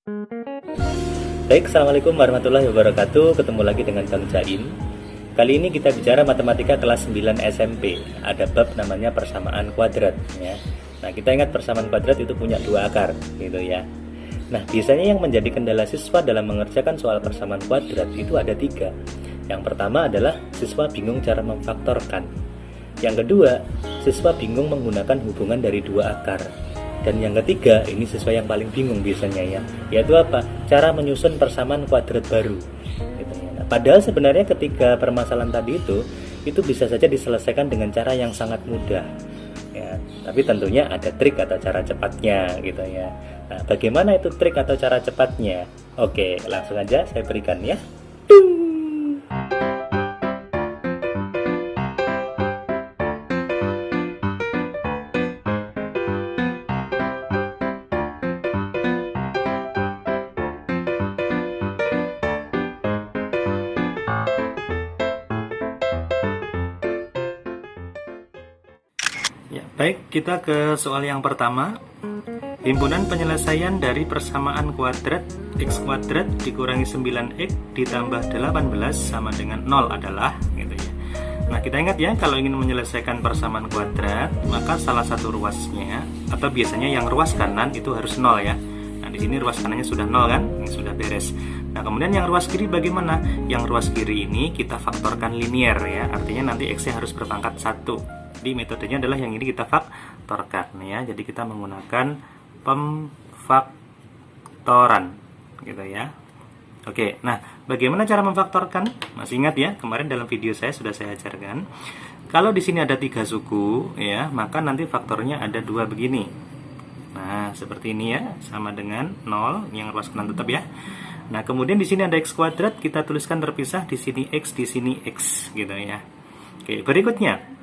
Baik, Assalamualaikum warahmatullahi wabarakatuh. Ketemu lagi dengan Kang Jaim. Kali ini kita bicara matematika kelas 9 SMP. Ada bab namanya persamaan kuadrat ya. Nah, kita ingat persamaan kuadrat itu punya dua akar gitu ya. Nah, biasanya yang menjadi kendala siswa dalam mengerjakan soal persamaan kuadrat itu ada tiga. Yang pertama adalah siswa bingung cara memfaktorkan. Yang kedua, siswa bingung menggunakan hubungan dari dua akar. Dan yang ketiga, ini siswa yang paling bingung biasanya ya, yaitu apa? Cara menyusun persamaan kuadrat baru. Gitu ya. Nah, padahal sebenarnya ketiga permasalahan tadi itu bisa saja diselesaikan dengan cara yang sangat mudah. Ya, tapi tentunya ada trik atau cara cepatnya gitu ya. Nah, bagaimana itu trik atau cara cepatnya? Oke, langsung aja saya berikan ya. Ya, baik, kita ke soal yang pertama. Himpunan penyelesaian dari persamaan kuadrat x kuadrat dikurangi 9x ditambah 18 sama dengan 0 adalah gitu ya. Nah, kita ingat ya, kalau ingin menyelesaikan persamaan kuadrat, maka salah satu ruasnya atau biasanya yang ruas kanan itu harus 0 ya. Nah, di sini ruas kanannya sudah 0 kan? Ini sudah beres. Nah, kemudian yang ruas kiri bagaimana? Yang ruas kiri ini kita faktorkan linier ya. Artinya nanti x-nya harus berpangkat 1. Jadi metodenya adalah yang ini kita faktorkan ya. Jadi kita menggunakan pemfaktoran gitu ya. Oke, nah bagaimana cara memfaktorkan? Masih ingat ya, kemarin dalam video saya sudah saya ajarkan. Kalau di sini ada 3 suku ya, maka nanti faktornya ada 2 begini. Nah, seperti ini ya, sama dengan 0 yang ruas kanan tetap ya. Nah, kemudian di sini ada x kuadrat, kita tuliskan terpisah, di sini x gitu ya. Oke, berikutnya.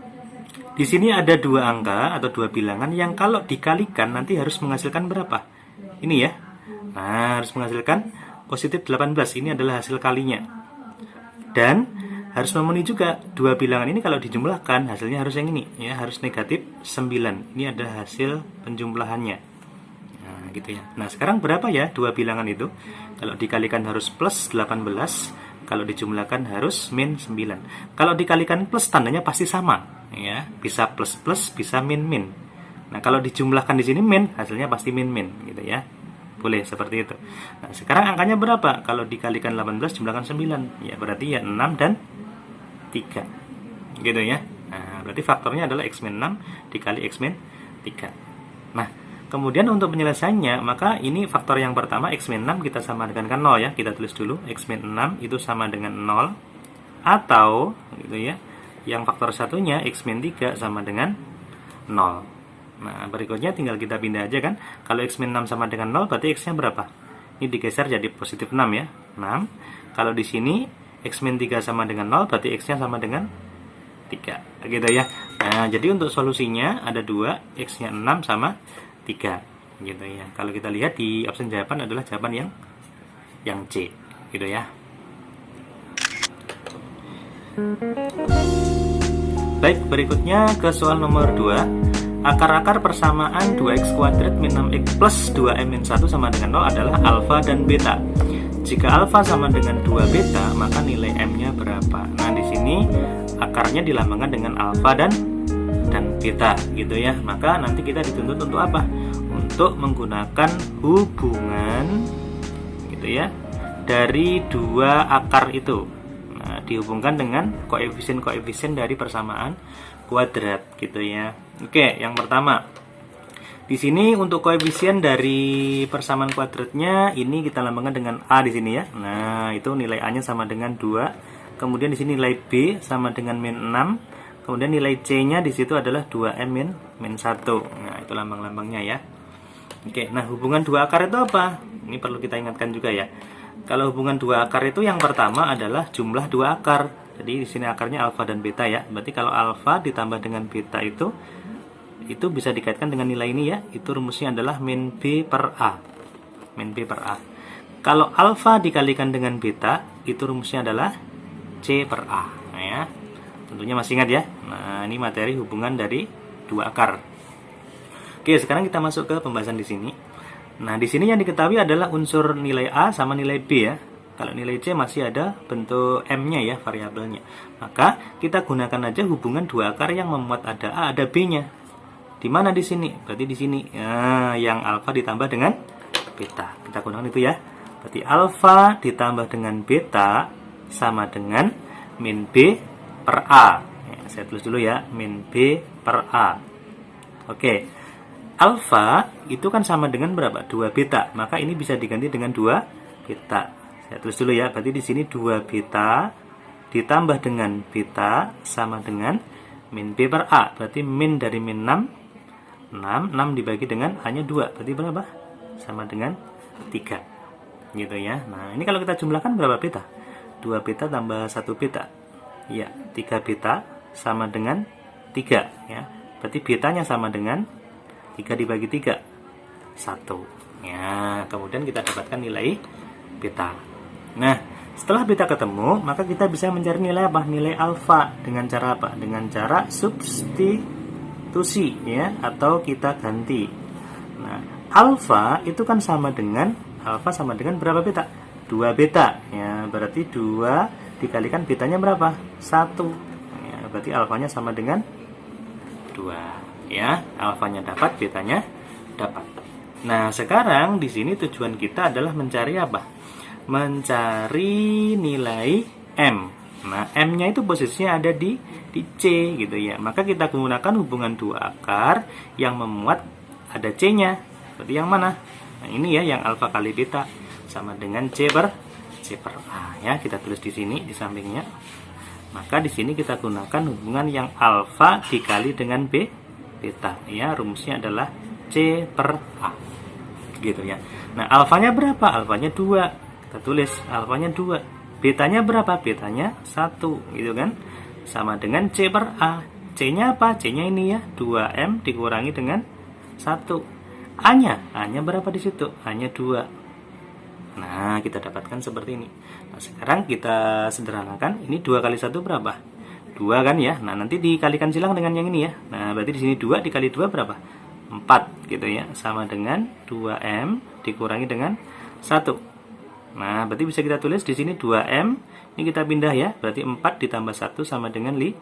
Di sini ada 2 angka atau 2 bilangan yang kalau dikalikan nanti harus menghasilkan berapa? Ini ya. Nah, harus menghasilkan positif 18. Ini adalah hasil kalinya. Dan harus memenuhi juga 2 bilangan ini kalau dijumlahkan hasilnya harus yang ini ya, harus negatif 9. Ini adalah hasil penjumlahannya. Nah, gitu ya. Nah, sekarang berapa ya 2 bilangan itu? Kalau dikalikan harus plus 18, kalau dijumlahkan harus min 9. Kalau dikalikan plus tandanya pasti sama. Ya, bisa plus plus, bisa min min. Nah, kalau dijumlahkan di sini min, hasilnya pasti min min, gitu ya. Boleh seperti itu. Nah, sekarang angkanya berapa? Kalau dikalikan 18 jumlahkan 9, ya berarti ya 6 dan 3. Gitu ya. Nah, berarti faktornya adalah x min 6 dikali x min 3. Nah, kemudian untuk penyelesaiannya, maka ini faktor yang pertama x min 6 kita sama dengan 0 ya. Kita tulis dulu x min 6 itu sama dengan 0 atau gitu ya. Yang faktor satunya x min 3 sama dengan 0. Nah, berikutnya tinggal kita pindah aja kan. Kalau x min 6 sama dengan 0 berarti x-nya berapa? Ini digeser jadi positif 6 ya. 6. Kalau di sini x min 3 sama dengan 0 berarti x-nya sama dengan 3. Gitu ya. Nah, jadi untuk solusinya ada 2, x-nya 6 sama 3. Gitu ya. Kalau kita lihat di opsi jawaban adalah jawaban yang C. Gitu ya. Baik, berikutnya ke soal nomor 2. Akar-akar persamaan 2x kuadrat min 6x plus 2m min 1 sama dengan 0 adalah alfa dan beta. Jika alfa sama dengan 2 beta, maka nilai m-nya berapa? Nah, di sini akarnya dilambangkan dengan alfa dan beta gitu ya. Maka nanti kita dituntut untuk apa? Untuk menggunakan hubungan gitu ya dari 2 akar itu. Nah, dihubungkan dengan koefisien-koefisien dari persamaan kuadrat gitu ya. Oke, yang pertama. Di sini untuk koefisien dari persamaan kuadratnya ini kita lambangkan dengan A di sini ya. Nah, itu nilai A-nya sama dengan 2. Kemudian di sini nilai B sama dengan min 6. Kemudian nilai C-nya di situ adalah 2M min 1. Nah, itu lambang-lambangnya ya. Oke, nah hubungan 2 akar itu apa? Ini perlu kita ingatkan juga ya. Kalau hubungan 2 akar itu yang pertama adalah jumlah 2 akar. Jadi di sini akarnya alfa dan beta ya. Berarti kalau alfa ditambah dengan beta itu bisa dikaitkan dengan nilai ini ya. Itu rumusnya adalah min B per A. Min B per A. Kalau alfa dikalikan dengan beta, itu rumusnya adalah C per A. Nah, ya. Tentunya masih ingat ya. Nah, ini materi hubungan dari 2 akar. Oke, sekarang kita masuk ke pembahasan di sini. Nah, di sini yang diketahui adalah unsur nilai A sama nilai B ya. Kalau nilai C masih ada bentuk M-nya ya, variabelnya. Maka kita gunakan aja hubungan dua akar yang memuat ada A, ada B-nya. Di mana di sini? Berarti di sini. Nah, yang alfa ditambah dengan beta. Kita gunakan itu ya. Berarti alfa ditambah dengan beta sama dengan min B per A. Ya, saya tulis dulu ya, min B per A. Oke. Alfa itu kan sama dengan berapa? 2 beta. Maka ini bisa diganti dengan 2 beta. Saya tulis dulu ya. Berarti di sini 2 beta ditambah dengan beta sama dengan min B per A. Berarti min dari min 6 dibagi dengan A-nya 2. Berarti berapa? Sama dengan 3. Gitu ya. Nah, ini kalau kita jumlahkan berapa beta? 2 beta tambah 1 beta. Ya, 3 beta sama dengan 3 ya. Berarti betanya sama dengan 3 dibagi 3 1 ya. Kemudian kita dapatkan nilai beta. Nah, setelah beta ketemu, maka kita bisa mencari nilai apa? Nilai alfa dengan cara apa? Dengan cara substitusi ya, atau kita ganti. Nah, alfa itu kan sama dengan berapa beta? 2 beta ya. Berarti 2 dikalikan betanya berapa? 1 ya. Berarti alfanya sama dengan 2 ya. Alfanya dapat, betanya dapat. Nah, sekarang di sini tujuan kita adalah mencari apa? Mencari nilai M. Nah, M-nya itu posisinya ada di C gitu ya. Maka kita gunakan hubungan dua akar yang memuat ada C-nya. Berarti yang mana? Nah, ini ya, yang alfa kali beta sama dengan C per A ya. Kita tulis di sini di sampingnya. Maka di sini kita gunakan hubungan yang alfa dikali dengan beta ya. Rumusnya adalah C per A. Gitu ya. Nah, alfanya berapa? Alfanya 2. Kita tulis alfanya 2. Betanya berapa? Betanya 1 gitu kan. Sama dengan C per A. C-nya apa? C-nya ini ya, 2M dikurangi dengan 1. A-nya berapa di situ? A-nya 2. Nah, kita dapatkan seperti ini. Nah, sekarang kita sederhanakan. Ini 2 kali 1 berapa? 2 kan ya. Nah, nanti dikalikan silang dengan yang ini ya. Nah, berarti di sini 2 dikali 2 berapa? 4 gitu ya. Sama dengan 2M dikurangi dengan 1. Nah, berarti bisa kita tulis di sini 2M. Ini kita pindah ya. Berarti 4 ditambah 1 sama dengan 5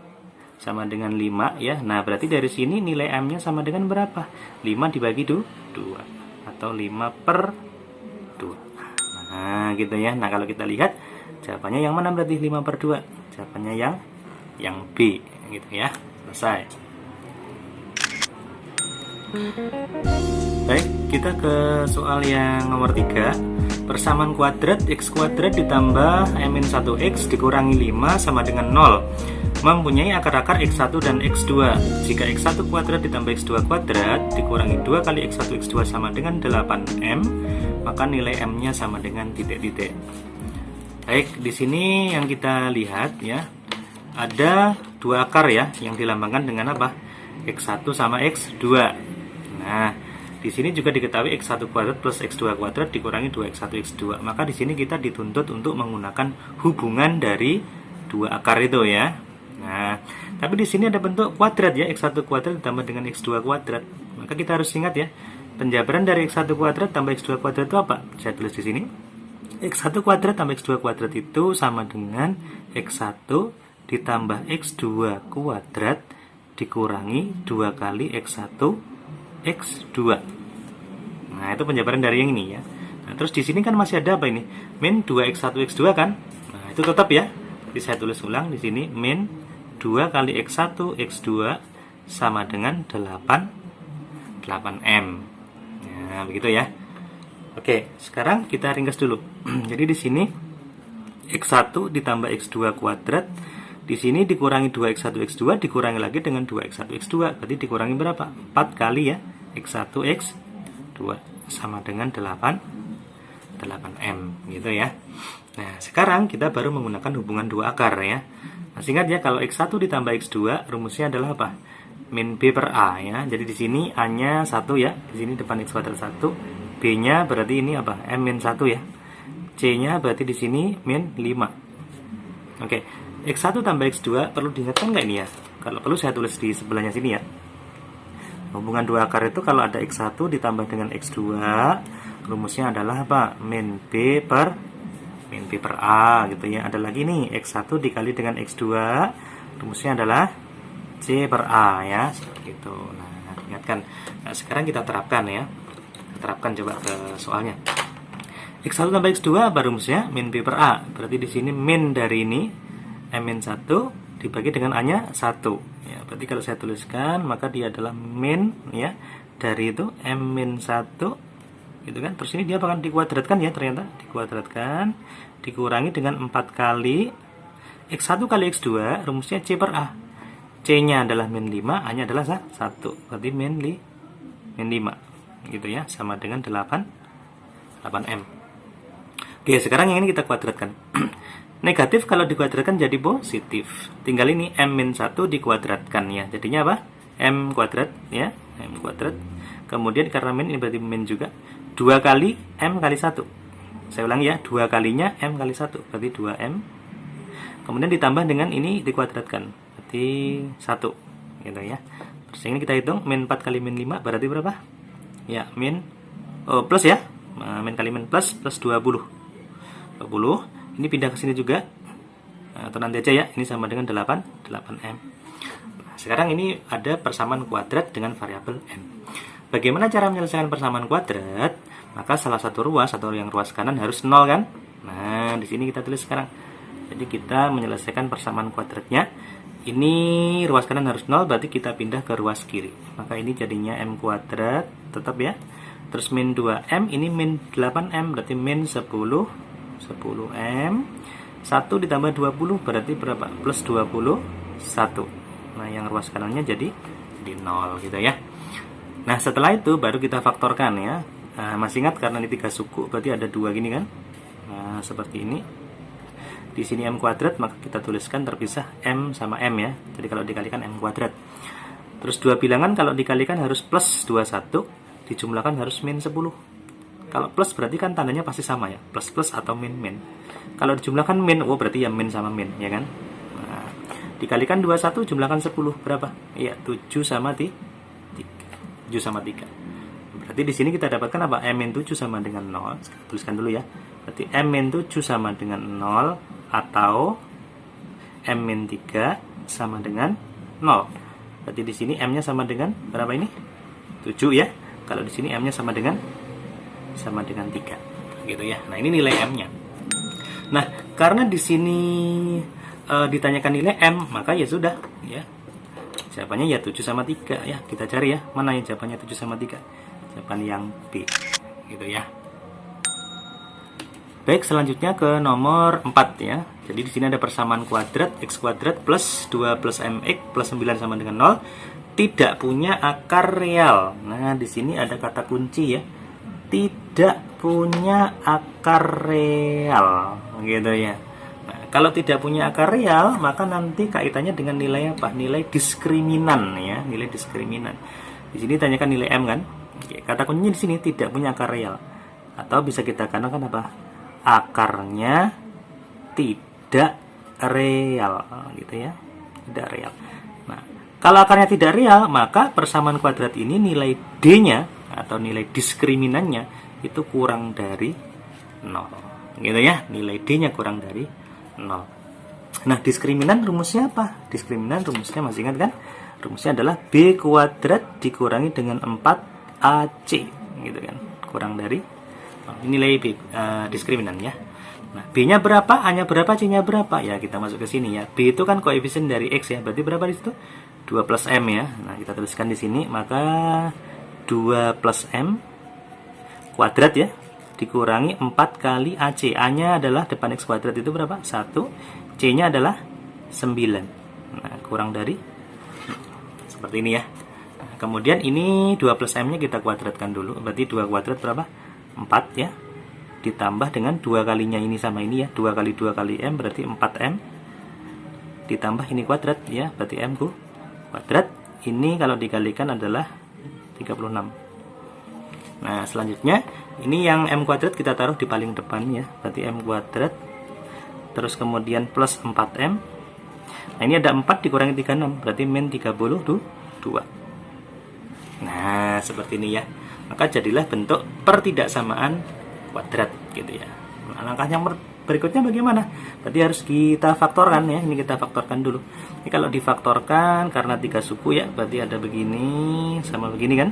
ya. Nah, berarti dari sini nilai M-nya sama dengan berapa? 5 dibagi 2 atau 5 per 2. Nah, gitu ya. Nah, kalau kita lihat jawabannya yang mana berarti 5 per 2? Jawabannya yang B gitu ya. Selesai. Baik, kita ke soal yang nomor 3. Persamaan kuadrat x kuadrat ditambah m-1x dikurangi 5 sama dengan 0 mempunyai akar-akar x1 dan x2. Jika x1 kuadrat ditambah x2 kuadrat dikurangi 2 kali x1 x2 sama dengan 8m, maka nilai m-nya sama dengan titik-titik. Baik, di sini yang kita lihat ya, ada dua akar ya yang dilambangkan dengan apa? X1 sama x2. Nah, di sini juga diketahui x1 kuadrat plus x2 kuadrat dikurangi 2x1 x2. Maka di sini kita dituntut untuk menggunakan hubungan dari dua akar itu ya. Nah, tapi di sini ada bentuk kuadrat ya, x1 kuadrat ditambah dengan x2 kuadrat. Maka kita harus ingat ya, penjabaran dari x1 kuadrat tambah x2 kuadrat itu apa? Saya tulis di sini. x1 kuadrat tambah x2 kuadrat itu sama dengan x1 ditambah x2 kuadrat dikurangi 2 kali x1 x2. Nah, itu penjabaran dari yang ini ya. Nah, terus di sini kan masih ada apa ini? Min 2x1 x2 kan? Nah, itu tetap ya. Jadi saya tulis ulang di sini min 2 kali x1 x2 sama dengan 8m. Nah, begitu ya. Oke, sekarang kita ringkas dulu. Jadi di sini x1 ditambah x2 kuadrat, di sini dikurangi 2x1 x2 dikurangi lagi dengan 2x1 x2. Berarti dikurangi berapa? 4 kali ya x1 x2 sama dengan 8m gitu ya. Nah, sekarang kita baru menggunakan hubungan dua akar ya. Masih ingat ya, kalau x1 ditambah x2 rumusnya adalah apa? Min B per A ya. Jadi di sini A-nya 1 ya. Di sini depan x kuadrat 1. B-nya berarti ini apa? M min 1 ya. C-nya berarti di sini min 5. Oke. X1 tambah X2 perlu diingatkan nggak ini ya? Kalau perlu saya tulis di sebelahnya sini ya. Hubungan dua akar itu kalau ada X1 ditambah dengan X2 rumusnya adalah apa? Min B per A gitu ya. Ada lagi nih, X1 dikali dengan X2, rumusnya adalah C per A ya, seperti itu. Nah, ingatkan. Nah, sekarang kita terapkan ya. Terapkan coba ke soalnya. X1 tambah X2 apa rumusnya? Min B per A. Berarti di sini min dari ini M-1 dibagi dengan A-nya 1. Ya, berarti kalau saya tuliskan maka dia adalah min ya dari itu M-1 gitu kan. Terus ini dia akan dikuadratkan ya, ternyata dikuadratkan dikurangi dengan 4 kali X1 kali X2, rumusnya C per A. C-nya adalah min 5, A-nya adalah 1. Berarti min 5 gitu ya, sama dengan 8M. Oke, sekarang yang ini kita kuadratkan. Negatif kalau dikuadratkan jadi positif. Tinggal ini M-1 dikuadratkan ya. Jadinya apa? M kuadrat ya, M kuadrat. Kemudian karena min ini berarti min juga. 2 kali M kali 1. Saya ulangi ya, 2 kalinya M kali 1. Berarti 2M. Kemudian ditambah dengan ini dikuadratkan. Berarti 1. Gitu ya. Terus ini kita hitung, min 4 kali min 5 berarti berapa? Ya, plus ya. Min kali min plus 20. Ini pindah ke sini juga, atau nanti aja ya, ini sama dengan 8M. Sekarang ini ada persamaan kuadrat dengan variabel M. Bagaimana cara menyelesaikan persamaan kuadrat? Maka salah satu ruas atau yang ruas kanan harus 0 kan? Nah, di sini kita tulis sekarang. Jadi kita menyelesaikan persamaan kuadratnya. Ini ruas kanan harus 0, berarti kita pindah ke ruas kiri. Maka ini jadinya M kuadrat, tetap ya. Terus min 2M, ini min 8M, berarti min 10M. 1 ditambah 20 berarti berapa? Plus 21. Nah, yang ruas kanannya jadi 0 gitu ya. Nah, setelah itu baru kita faktorkan ya. Nah, masih ingat karena ini 3 suku, berarti ada 2 gini kan? Nah, seperti ini. Di sini M kuadrat, maka kita tuliskan terpisah M sama M ya. Jadi kalau dikalikan M kuadrat. Terus 2 bilangan kalau dikalikan harus plus 21, dijumlahkan harus min 10. Kalau plus berarti kan tandanya pasti sama ya, plus atau min. Kalau dijumlahkan min, berarti ya min sama min, ya kan? Nah, dikalikan 21, jumlahkan 10, berapa? Iya, 7 sama 3. Berarti di sini kita dapatkan apa? M-7 sama dengan 0. Tuliskan dulu ya. Berarti M-7 sama dengan 0 atau M-3 sama dengan 0. Berarti di sini M-nya sama dengan berapa ini? 7 ya. Kalau di sini M-nya sama dengan 3 gitu ya. Nah, ini nilai M-nya. Nah, karena di sini ditanyakan nilai M, maka ya sudah ya. Jawabannya ya 7 sama 3 ya. Kita cari ya, mana yang jawabannya 7 sama 3? Jawaban yang B gitu ya. Baik, selanjutnya ke nomor 4 ya. Jadi di sini ada persamaan kuadrat X kuadrat plus 2 plus MX plus 9 sama dengan 0 tidak punya akar real. Nah, di sini ada kata kunci ya. Tidak punya akar real gitu ya. Nah, kalau tidak punya akar real, maka nanti kaitannya dengan nilai apa? Nilai diskriminan ya, nilai diskriminan. Di sini tanyakan nilai M kan? Oke, kata kuncinya di sini tidak punya akar real. Atau bisa kita katakan apa? Akarnya tidak real gitu ya. Tidak real. Nah, kalau akarnya tidak real, maka persamaan kuadrat ini nilai D-nya atau nilai diskriminannya itu kurang dari 0 gitu ya, nilai D-nya kurang dari 0. Nah, diskriminan rumusnya apa? Diskriminan rumusnya masih ingat kan? Rumusnya adalah B kuadrat dikurangi dengan 4AC gitu kan, kurang dari nilai B, diskriminan ya. Nah, B-nya berapa, A-nya berapa, C-nya berapa? Ya, kita masuk ke sini ya. B itu kan koefisien dari X ya, berarti berapa di situ? 2 plus M ya. Nah, kita tuliskan di sini, maka 2 plus M kuadrat ya dikurangi 4 kali AC. A-nya adalah depan X kuadrat itu berapa? 1. C-nya adalah 9. Nah, kurang dari seperti ini ya. Nah, kemudian ini 2 plus M-nya kita kuadratkan dulu. Berarti 2 kuadrat berapa? 4 ya. Ditambah dengan 2 kalinya ini sama ini ya. 2 kali 2 kali M berarti 4M. Ditambah ini kuadrat ya. Berarti M kuadrat. Ini kalau dikalikan adalah 36. Nah, selanjutnya ini yang M kuadrat kita taruh di paling depan ya. Berarti M kuadrat. Terus kemudian plus 4M. Nah, ini ada 4 dikurangi 36. Berarti min 32. Nah, seperti ini ya. maka jadilah bentuk pertidaksamaan kuadrat gitu ya. Nah, langkah yang berikutnya bagaimana? Berarti harus kita faktorkan ya. Ini kita faktorkan dulu. Ini kalau difaktorkan karena 3 suku ya, berarti ada begini sama begini kan.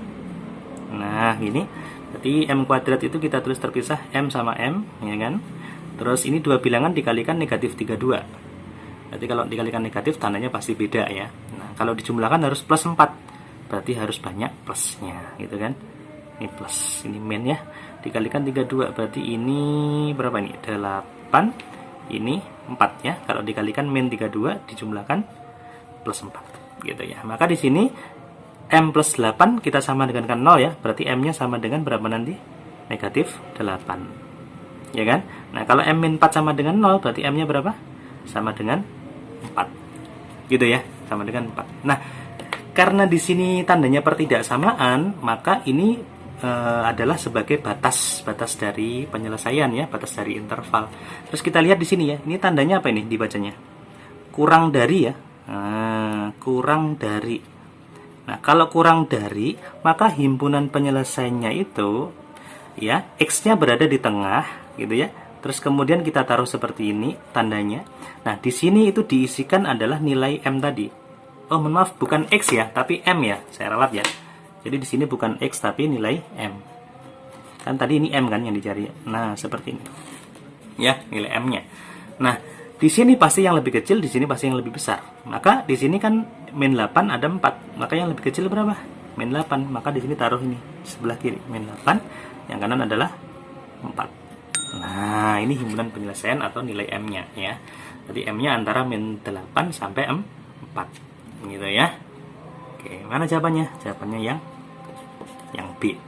Nah, gini. Berarti M kuadrat itu kita tulis terpisah M sama M, ya kan. Terus ini dua bilangan dikalikan negatif 32. Berarti kalau dikalikan negatif tandanya pasti beda ya. Nah, kalau dijumlahkan harus plus 4. Berarti harus banyak plusnya gitu kan. Ini plus, ini min ya. Dikalikan 32 berarti ini berapa ini? 8. Ini 4 ya. Kalau dikalikan min 32 dijumlahkan plus 4 gitu ya. Maka di sini M plus 8 kita sama dengan kan 0 ya. Berarti M-nya sama dengan berapa nanti? Negatif 8. Ya kan? Nah, kalau M min 4 sama dengan 0 berarti M-nya berapa? Sama dengan 4. Gitu ya, sama dengan 4. Nah, karena di sini tandanya pertidaksamaan, maka ini adalah sebagai batas dari penyelesaian ya, batas dari interval. Terus kita lihat di sini ya, ini tandanya apa ini dibacanya? Kurang dari ya. Nah, kurang dari. Nah, kalau kurang dari, maka himpunan penyelesaiannya itu ya, X-nya berada di tengah gitu ya. Terus kemudian kita taruh seperti ini tandanya. Nah, di sini itu diisikan adalah nilai M tadi. Oh, mohon maaf, bukan X ya, tapi M ya. Saya ralat ya. Jadi di sini bukan X tapi nilai M. Kan tadi ini M kan yang dicari. Nah, seperti ini. Ya, nilai M-nya. Nah, di sini pasti yang lebih kecil, di sini pasti yang lebih besar. Maka di sini kan min 8 ada 4. Maka yang lebih kecil berapa? Min 8. Maka di sini taruh ini sebelah kiri min 8, yang kanan adalah 4. Nah, ini himpunan penyelesaian atau nilai M-nya ya. Jadi M-nya antara min 8 sampai 4. Gitu ya. Oke, mana jawabannya? Jawabannya yang B.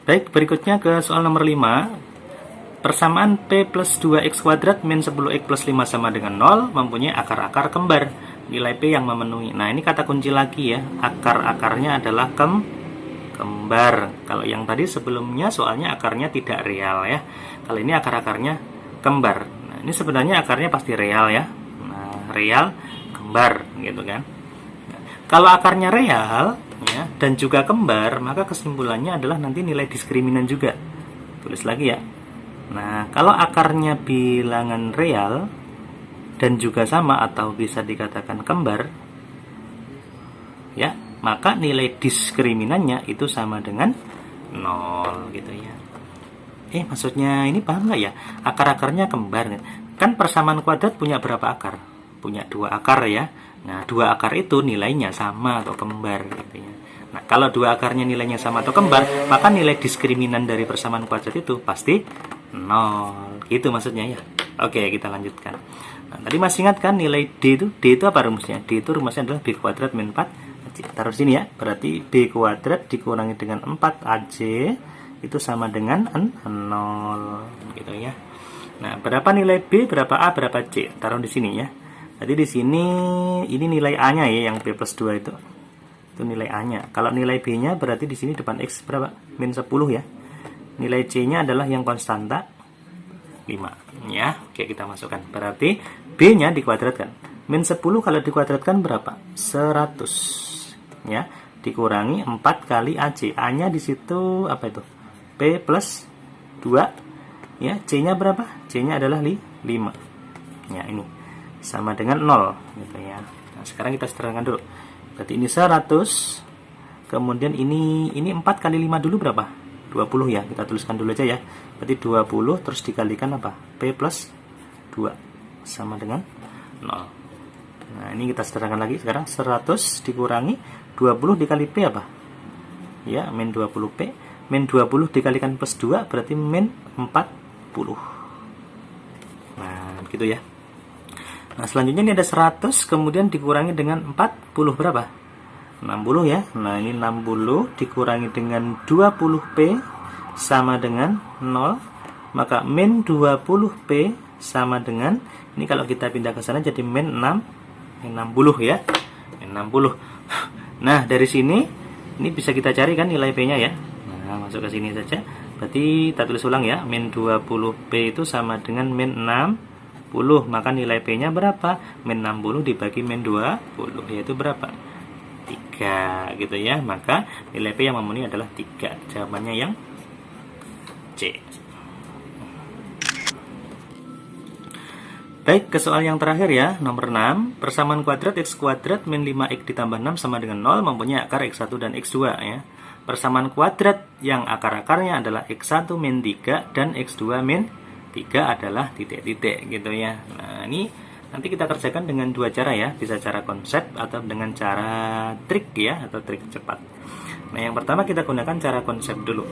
Baik, berikutnya ke soal nomor 5. Persamaan P plus 2X kuadrat min 10X plus 5 sama dengan 0 mempunyai akar-akar kembar. Nilai P yang memenuhi. Nah, ini kata kunci lagi ya. Akar-akarnya adalah kembar. Kalau yang tadi sebelumnya soalnya akarnya tidak real ya. Kalau ini akar-akarnya kembar. Nah, ini sebenarnya akarnya pasti real ya. Nah, real kembar gitu kan. Nah, kalau akarnya real ya dan juga kembar, maka kesimpulannya adalah nanti nilai diskriminan juga. Tulis lagi ya. Nah, kalau akarnya bilangan real dan juga sama atau bisa dikatakan kembar ya, maka nilai diskriminannya itu sama dengan 0 gitu ya. Maksudnya ini paham nggak ya? Akar-akarnya kembar kan. Persamaan kuadrat punya berapa akar? Punya 2 akar ya. Nah, 2 akar itu nilainya sama atau kembar gitu ya. Nah, kalau 2 akarnya nilainya sama atau kembar, maka nilai diskriminan dari persamaan kuadrat itu pasti 0. Gitu maksudnya ya. Oke, kita lanjutkan. Nah, tadi masih ingat kan nilai D itu apa rumusnya? D itu rumusnya adalah B kuadrat min 4 AC. Taruh sini ya. Berarti B kuadrat dikurangi dengan 4 AC itu sama dengan 0 gitu ya. Nah, berapa nilai B, berapa A, berapa C? Taruh di sini ya. Jadi di sini ini nilai A-nya ya, yang B plus 2 itu. Itu nilai A-nya. Kalau nilai B-nya berarti di sini depan X berapa? Min 10 ya. Nilai C-nya adalah yang konstanta 5 ya. Oke, kita masukkan. Berarti B-nya dikuadratkan. Min 10 kalau dikuadratkan berapa? 100 ya. Dikurangi 4 kali AC. A-nya di situ apa itu? P plus 2 ya. C-nya berapa? C-nya adalah 5. Ya, ini sama dengan 0 gitu ya. Nah, sekarang kita sederhanakan dulu. Berarti ini 100. Kemudian ini 4 kali 5 dulu berapa? 20 ya. Kita tuliskan dulu aja ya. Berarti 20 terus dikalikan apa? P plus 2 sama dengan 0. Nah, ini kita sederhanakan lagi. Sekarang 100 dikurangi 20 dikali P apa? Ya, min 20P. Min 20 dikalikan plus 2 berarti min 40. Nah, gitu ya. Nah, selanjutnya ini ada 100 kemudian dikurangi dengan 40 berapa? 60 ya. Nah, ini 60 dikurangi dengan 20P sama dengan 0. Maka min 20P sama dengan, ini kalau kita pindah ke sana jadi min 60 ya. Min 60. Nah, dari sini ini bisa kita cari kan nilai P-nya ya. Nah, masuk ke sini saja. Berarti kita tulis ulang ya. Min 20P itu sama dengan min 60. Maka nilai P-nya berapa? Min 60 dibagi min 20 yaitu berapa? 3 gitu ya. Maka nilai P yang memenuhi adalah 3. Jawabannya yang C. Baik, ke soal yang terakhir ya, nomor 6. Persamaan kuadrat x kuadrat min 5x ditambah 6 sama dengan 0 mempunyai akar x1 dan x2 ya. Persamaan kuadrat yang akar-akarnya adalah x1 min 3 dan x2 min 3 adalah titik-titik gitu ya. Nah, ini nanti kita kerjakan dengan dua cara ya, bisa cara konsep atau dengan cara trik ya, atau trik cepat. Nah, yang pertama kita gunakan cara konsep dulu.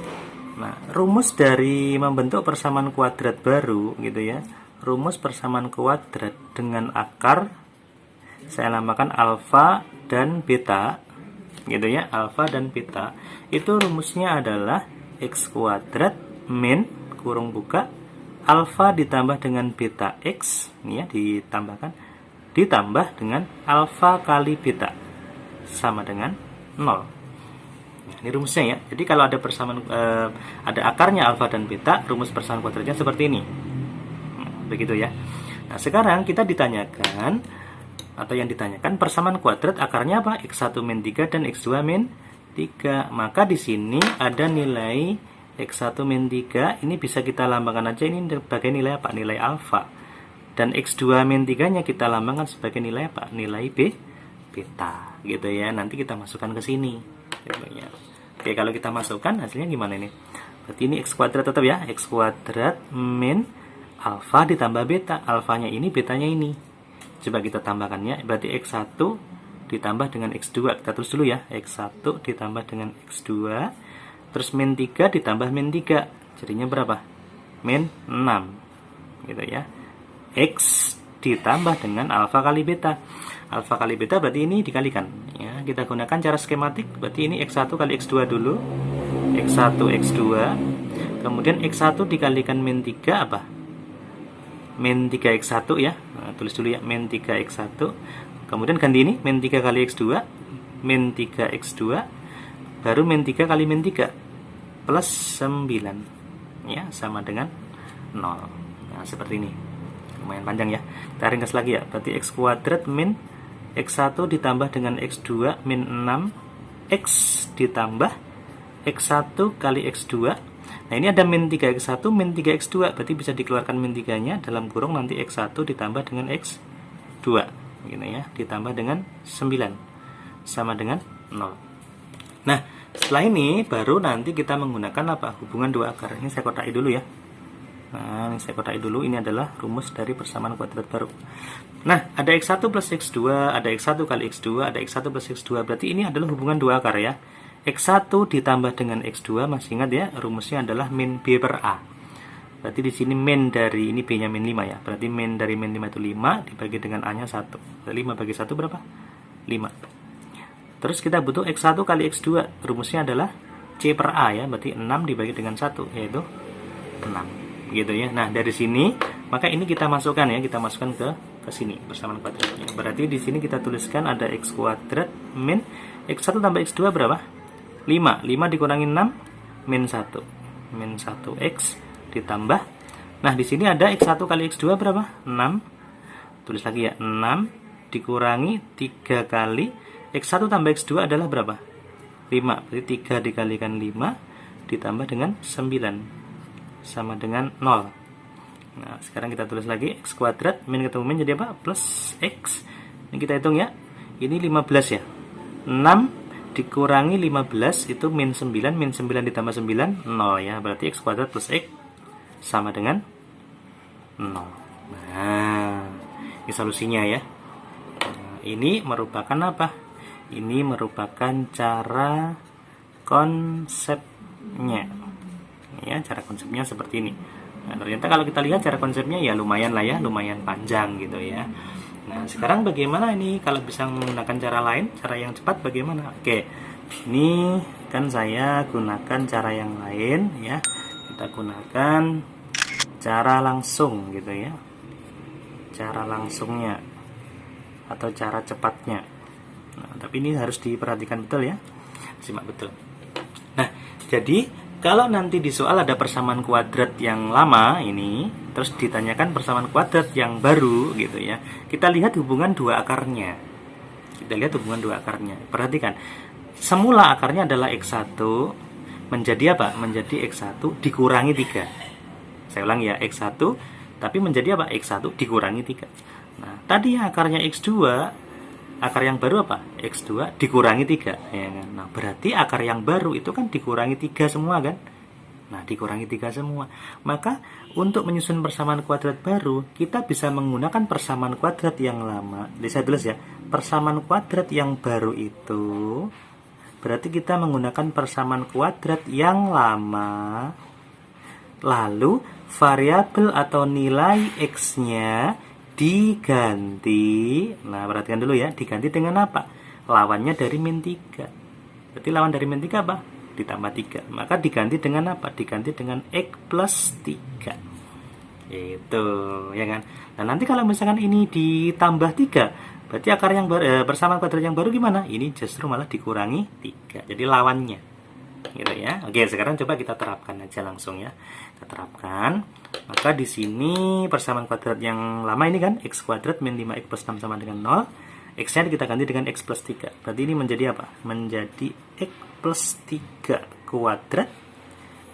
Nah, rumus dari membentuk persamaan kuadrat baru gitu ya. Rumus persamaan kuadrat dengan akar saya namakan alfa dan beta gitu ya, alfa dan beta. Itu rumusnya adalah x kuadrat min kurung buka alfa ditambah dengan beta x ini ya, ditambah dengan alfa kali beta sama dengan 0. Nah, ini rumusnya ya. Jadi kalau ada persamaan ada akarnya alfa dan beta, rumus persamaan kuadratnya seperti ini. Begitu ya. Nah, sekarang kita ditanyakan atau yang ditanyakan persamaan kuadrat akarnya apa? X1 min 3 dan X2 min 3. Maka di sini ada nilai X1 min 3, ini bisa kita lambangkan aja ini sebagai nilai apa? Nilai alfa. Dan X2 min 3-nya kita lambangkan sebagai nilai apa? Nilai beta. Gitu ya. Nanti kita masukkan ke sini. Gitu ya. Oke, kalau kita masukkan hasilnya gimana ini? Berarti ini X kuadrat tetap ya. X kuadrat min alfa ditambah beta, alfanya ini, betanya ini. Coba kita tambahkannya, berarti x1 ditambah dengan x2. Kita tulis dulu ya, x1 ditambah dengan x2, terus min 3 ditambah min 3. Jadinya berapa? Min 6. Gitu ya. X ditambah dengan alfa kali beta. Alfa kali beta berarti ini dikalikan. Ya, kita gunakan cara skematik, berarti ini x1 kali x2 dulu. X1, x2. Kemudian x1 dikalikan min 3 apa? Min 3x1 ya. Nah, tulis dulu ya, min 3x1. Kemudian ganti ini min 3 kali x2, min 3x2, baru min 3 kali min 3 plus 9 ya, sama dengan 0. Nah, seperti ini. Lumayan panjang ya. Kita ringkas lagi ya. Berarti x kuadrat min x1 ditambah dengan x2 min 6 x ditambah x1 kali x2. Nah, ini ada min 3x1, min 3x2, berarti bisa dikeluarkan min 3-nya, dalam kurung nanti x1 ditambah dengan x2 gitu ya, ditambah dengan 9 sama dengan 0. Nah, setelah ini baru nanti kita menggunakan apa? Hubungan dua akar. Ini saya kotai dulu ya. Nah, ini saya kotai dulu, ini adalah rumus dari persamaan kuadrat baru. Nah, ada x1 plus x2, ada x1 kali x2, ada x1 plus x2, berarti ini adalah hubungan dua akar ya. X1 ditambah dengan X2, masih ingat ya, rumusnya adalah min B per A. Berarti di sini min dari, ini B-nya min 5 ya. Berarti min dari min 5 itu 5, dibagi dengan A-nya 1. 5 bagi 1 berapa? 5. Terus kita butuh X1 kali X2. Rumusnya adalah C per A ya, berarti 6 dibagi dengan 1, yaitu 6. Gitu ya. Nah, dari sini, maka ini kita masukkan ya, kita masukkan ke sini, persamaan kuadratnya. Berarti di sini kita tuliskan ada X kuadrat min X1 tambah X2 berapa? 5 dikurangi 6 min 1 min 1x ditambah, nah di sini ada x1 kali x2 berapa? 6. Tulis lagi ya, 6 dikurangi 3 kali x1 tambah x2 adalah berapa? 5. Berarti 3 dikalikan 5 ditambah dengan 9 sama dengan 0. Nah, sekarang kita tulis lagi x kuadrat min ketemu min jadi apa? Plus x. Ini kita hitung ya, ini 15 ya. 6 dikurangi 15 itu min 9, min 9 ditambah 9, 0 ya. Berarti x kuadrat plus x sama dengan 0. Nah, ini solusinya ya. Nah, ini merupakan apa? Ini merupakan cara konsepnya. Ya, cara konsepnya seperti ini. Nah, ternyata kalau kita lihat cara konsepnya ya lumayan lah ya, lumayan panjang gitu ya. Nah, sekarang bagaimana ini kalau bisa menggunakan cara lain, cara yang cepat bagaimana? Oke, ini kan saya gunakan cara yang lain ya. Kita gunakan cara langsung gitu ya. Cara langsungnya atau cara cepatnya. Nah, tapi ini harus diperhatikan betul ya. Simak betul. Nah, jadi kalau nanti di soal ada persamaan kuadrat yang lama ini, terus ditanyakan persamaan kuadrat yang baru gitu ya, kita lihat hubungan dua akarnya. Kita lihat hubungan dua akarnya. Perhatikan, semula akarnya adalah X1 menjadi apa? Menjadi X1 dikurangi 3. Saya ulang ya, X1 tapi menjadi apa? X1 dikurangi 3. Nah, tadi akarnya X2, akar yang baru apa? X2 dikurangi 3, ya kan? Nah, berarti akar yang baru itu kan dikurangi 3 semua kan? Nah, dikurangi 3 semua. Maka untuk menyusun persamaan kuadrat baru, kita bisa menggunakan persamaan kuadrat yang lama. Jadi saya tulis ya, persamaan kuadrat yang baru itu berarti kita menggunakan persamaan kuadrat yang lama. Lalu variabel atau nilai X-nya diganti. Nah, perhatikan dulu ya, diganti dengan apa? Lawannya dari min 3. Berarti lawan dari min 3 apa? Ditambah 3. Maka diganti dengan apa? Diganti dengan X plus 3. Itu, ya kan? Nah, nanti kalau misalkan ini ditambah 3, berarti akar yang persamaan kuadrat yang baru gimana? Ini justru malah dikurangi 3. Jadi lawannya. Gitu ya. Oke, sekarang coba kita terapkan aja langsung ya. Kita terapkan. Maka di sini persamaan kuadrat yang lama ini kan X kuadrat min 5X plus 6 sama dengan 0. X-nya kita ganti dengan X plus 3. Berarti ini menjadi apa? Menjadi X plus 3 kuadrat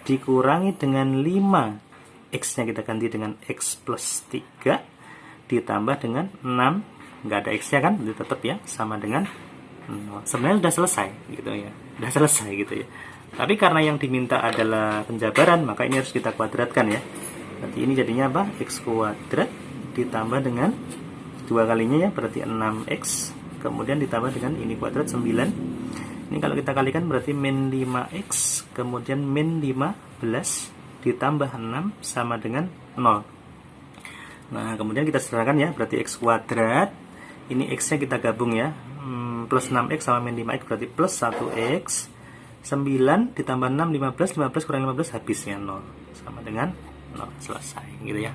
dikurangi dengan 5. X-nya kita ganti dengan X plus 3 ditambah dengan 6. Nggak ada X-nya kan? Jadi tetap ya, sama dengan 0. Sebenarnya sudah selesai gitu ya. Sudah selesai gitu ya. Tapi karena yang diminta adalah penjabaran, maka ini harus kita kuadratkan ya. Berarti ini jadinya apa? X kuadrat ditambah dengan 2 kalinya ya, berarti 6X. Kemudian ditambah dengan ini kuadrat 9. Ini kalau kita kalikan berarti min 5X, kemudian min 15 ditambah 6 sama dengan 0. Nah, kemudian kita sederhanakan ya, berarti X kuadrat. Ini X-nya kita gabung ya. Plus 6X sama min 5X berarti plus 1X. 9 ditambah 6, 15 kurang 15 habisnya 0. Sama dengan 0. Selesai gitu ya.